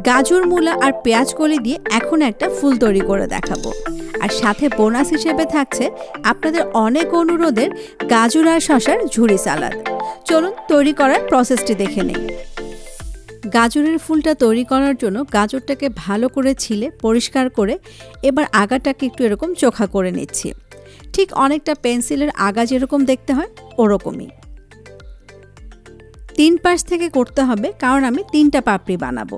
গাজর, মূলা আর পেঁয়াজ কলি দিয়ে এখন একটা ফুল তৈরি করে দেখাবো। আর সাথে বোনাস হিসেবে থাকছে আপনাদের অনেক অনুরোধের গাজর আর শসার ঝুরি সালাদ। চলুন তৈরি করার প্রসেসটি দেখে নেই। গাজরের ফুলটা তৈরি করার জন্য গাজরটাকে ভালো করে ছিলে পরিষ্কার করে এবার আগাটাকে একটু এরকম চোখা করে নিচ্ছি। ঠিক অনেকটা পেন্সিলের আগা যেরকম দেখতে হয় ওরকমই। 3 পাশ থেকে করতে হবে, কারণ আমি 3টা পাপড়ি বানাবো।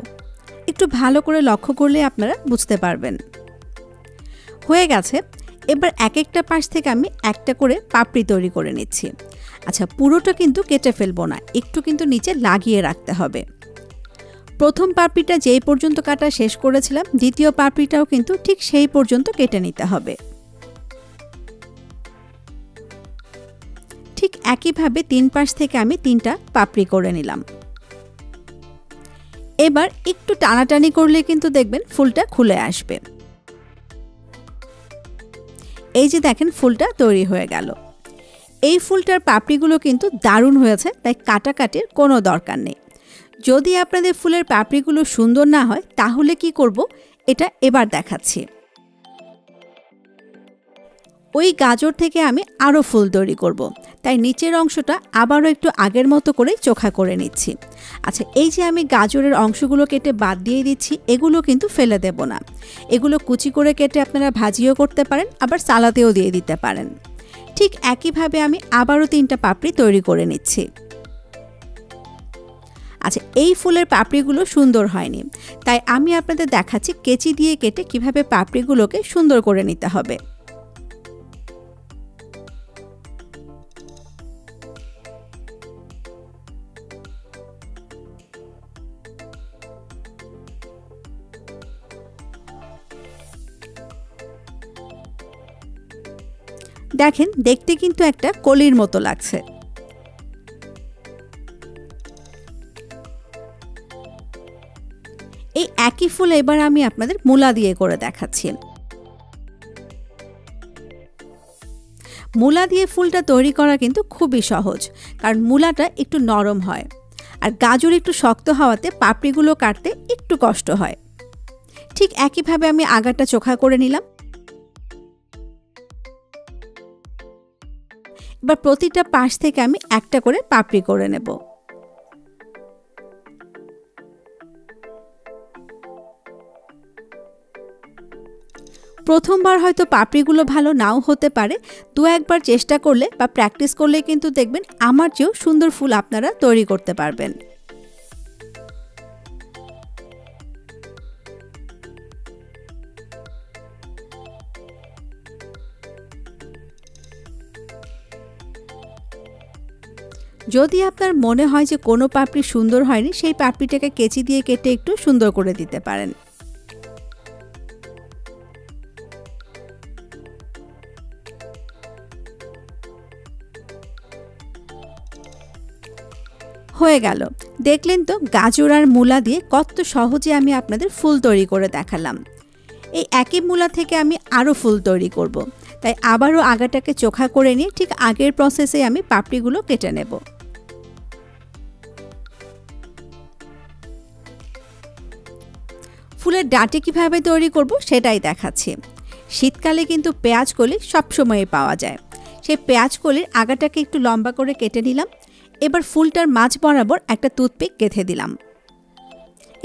একটু ভালো করে লক্ষ্য করলে আপনারা বুঝতে পারবেন। হয়ে গেছে। এবার এক একটা পাশ থেকে আমি একটা করে পাপড়ি তৈরি করে নিচ্ছি। আচ্ছা, পুরোটা কিন্তু কেটে ফেলবো না, একটু কিন্তু নিচে লাগিয়ে রাখতে হবে। প্রথম পাপড়িটা যেই পর্যন্ত কাটা শেষ করেছিলাম, দ্বিতীয় পাপড়িটাও কিন্তু ঠিক সেই পর্যন্ত কেটে নিতে হবে। ঠিক একইভাবে 3 পাশ থেকে আমি 3টা পাপড়ি করে নিলাম। এবার একটু টানাটানি করলে কিন্তু দেখবেন ফুলটা খুলে আসবে। এই যে দেখেন ফুলটা তৈরি হয়ে গেল। এই ফুলটার পাপড়িগুলো কিন্তু দারুণ হয়েছে, তাই কাটাকাটির কোনো দরকার নেই। যদি আপনাদের ফুলের পাপড়িগুলো সুন্দর না হয় তাহলে কি করব, এটা এবার দেখাচ্ছি। ওই গাজর থেকে আমি আরও ফুল তৈরি করব, তাই নিচের অংশটা আবারও একটু আগের মতো করে চোখা করে নিচ্ছি। আচ্ছা, এই যে আমি গাজরের অংশগুলো কেটে বাদ দিয়ে দিচ্ছি, এগুলো কিন্তু ফেলে দেব না। এগুলো কুচি করে কেটে আপনারা ভাজিও করতে পারেন, আবার সালাদেও দিয়ে দিতে পারেন। ঠিক একইভাবে আমি আবারও 3টা পাপড়ি তৈরি করে নিচ্ছি। আচ্ছা, এই ফুলের পাপড়িগুলো সুন্দর হয়নি, তাই আমি আপনাদের দেখাচ্ছি কেচি দিয়ে কেটে কিভাবে পাপড়িগুলোকে সুন্দর করে নিতে হবে। দেখেন, দেখতে কিন্তু একটা কলির মতো লাগছে। এই একই ফুল এবার আমি আপনাদের মূলা দিয়ে করে দেখাচ্ছি। মূলা দিয়ে ফুলটা তৈরি করা কিন্তু খুবই সহজ, কারণ মূলাটা একটু নরম হয় আর গাজর একটু শক্ত হওয়াতে পাপড়িগুলো কাটতে একটু কষ্ট হয়। ঠিক একইভাবে আমি আগাটা চোখা করে নিলাম। এবার প্রতিটা পাশ থেকে আমি একটা করে পাপড়ি করে নেব। প্রথমবার হয়তো পাপড়িগুলো ভালো নাও হতে পারে, 2-1বার চেষ্টা করলে বা প্র্যাকটিস করলে কিন্তু দেখবেন আমার চেয়েও সুন্দর ফুল আপনারা তৈরি করতে পারবেন। যদি আপনার মনে হয় যে কোনো পাপড়ি সুন্দর হয়নি, সেই পাপড়িটাকে কেচি দিয়ে কেটে একটু সুন্দর করে দিতে পারেন। হয়ে গেল। দেখলেন তো গাজর আর মূলা দিয়ে কত সহজে আমি আপনাদের ফুল তৈরি করে দেখালাম। এই একই মূলা থেকে আমি আরও ফুল তৈরি করব, তাই আবারও আগাটাকে চোখা করে নিয়ে ঠিক আগের প্রসেসে আমি পাপড়িগুলো কেটে নেব। ফুলের ডাঁটি কিভাবে তৈরি করব সেটাই দেখাচ্ছি। শীতকালে কিন্তু পেঁয়াজ কলি সবসময়ই পাওয়া যায়। সেই পেঁয়াজ কলির আগাটাকে একটু লম্বা করে কেটে নিলাম। এবার ফুলটার মাঝ বরাবর একটা টুথপিক গেঁথে দিলাম।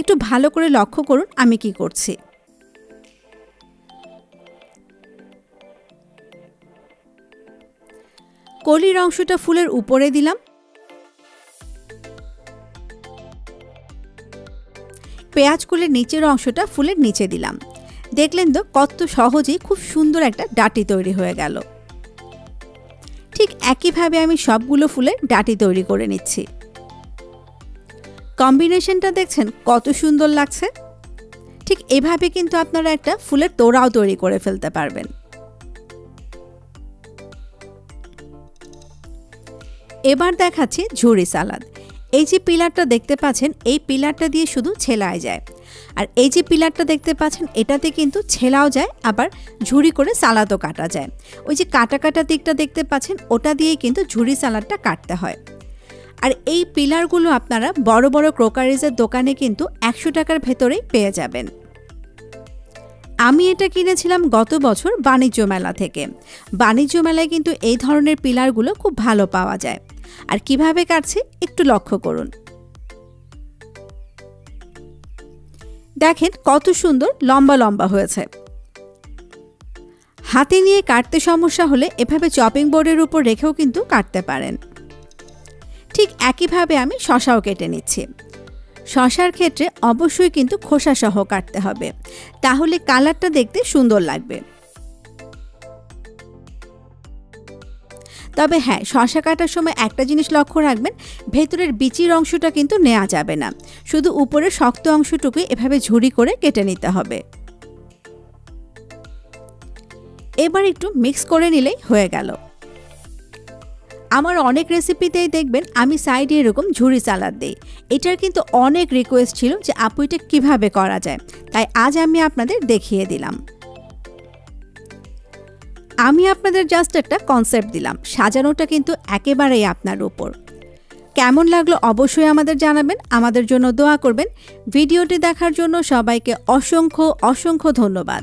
একটু ভালো করে লক্ষ্য করুন আমি কি করছি। কলির অংশটা ফুলের উপরে দিলাম। পেঁয়াজ কলির নিচের অংশটা ফুলের নিচে দিলাম। দেখলেন তো কত সহজেই খুব সুন্দর একটা ডাঁটি তৈরি হয়ে গেল। ঠিক একইভাবে আমি সবগুলো ফুলের ডাঁটি তৈরি করে নিচ্ছি। কম্বিনেশনটা দেখছেন কত সুন্দর লাগছে। ঠিক এভাবে কিন্তু আপনারা একটা ফুলের তোড়াও তৈরি করে ফেলতে পারবেন। এবার দেখাচ্ছি ঝুরি সালাদ। এই যে পিলারটা দেখতে পাচ্ছেন, এই পিলারটা দিয়ে শুধু ছেলায় যায়, আর এই যে পিলারটা দেখতে পাচ্ছেন এটাতে কিন্তু ছেলাও যায়, আবার ঝুরি করে সালাদও কাটা যায়। ওই যে কাটা কাটা দিকটা দেখতে পাচ্ছেন ওটা দিয়েই কিন্তু ঝুরি সালাদটা কাটতে হয়। আর এই পিলারগুলো আপনারা বড় বড় ক্রোকারিজের দোকানে কিন্তু 100 টাকার ভেতরেই পেয়ে যাবেন। আমি এটা কিনেছিলাম গত বছর বাণিজ্য মেলা থেকে। বাণিজ্য মেলায় কিন্তু এই ধরনের পিলারগুলো খুব ভালো পাওয়া যায়। আর কিভাবে কাটছি একটু লক্ষ্য করুন। দেখেন কত সুন্দর লম্বা লম্বা হয়েছে। হাতে নিয়ে কাটতে সমস্যা হলে এভাবে চপিং বোর্ডের উপর রেখেও কিন্তু কাটতে পারেন। ঠিক একইভাবে আমি শসাও কেটে নিচ্ছি। শসার ক্ষেত্রে অবশ্যই কিন্তু খোসা সহ কাটতে হবে, তাহলে কালারটা দেখতে সুন্দর লাগবে। তবে হ্যাঁ, শসা কাটার সময় একটা জিনিস লক্ষ্য রাখবেন, ভেতরের বিচির অংশটা কিন্তু নেওয়া যাবে না, শুধু উপরের শক্ত অংশটুকুই এভাবে ঝুরি করে কেটে নিতে হবে। এবার একটু মিক্স করে নিলেই হয়ে গেল। আমার অনেক রেসিপিতেই দেখবেন আমি সাইডে এরকম ঝুরি সালাদ দিই। এটার কিন্তু অনেক রিকোয়েস্ট ছিল যে আপু এটা কীভাবে করা যায়, তাই আজ আমি আপনাদের দেখিয়ে দিলাম। আমি আপনাদের জাস্ট একটা কনসেপ্ট দিলাম, সাজানোটা কিন্তু একেবারেই আপনার উপর। কেমন লাগলো অবশ্যই আমাদের জানাবেন, আমাদের জন্য দোয়া করবেন। ভিডিওটি দেখার জন্য সবাইকে অসংখ্য অসংখ্য ধন্যবাদ।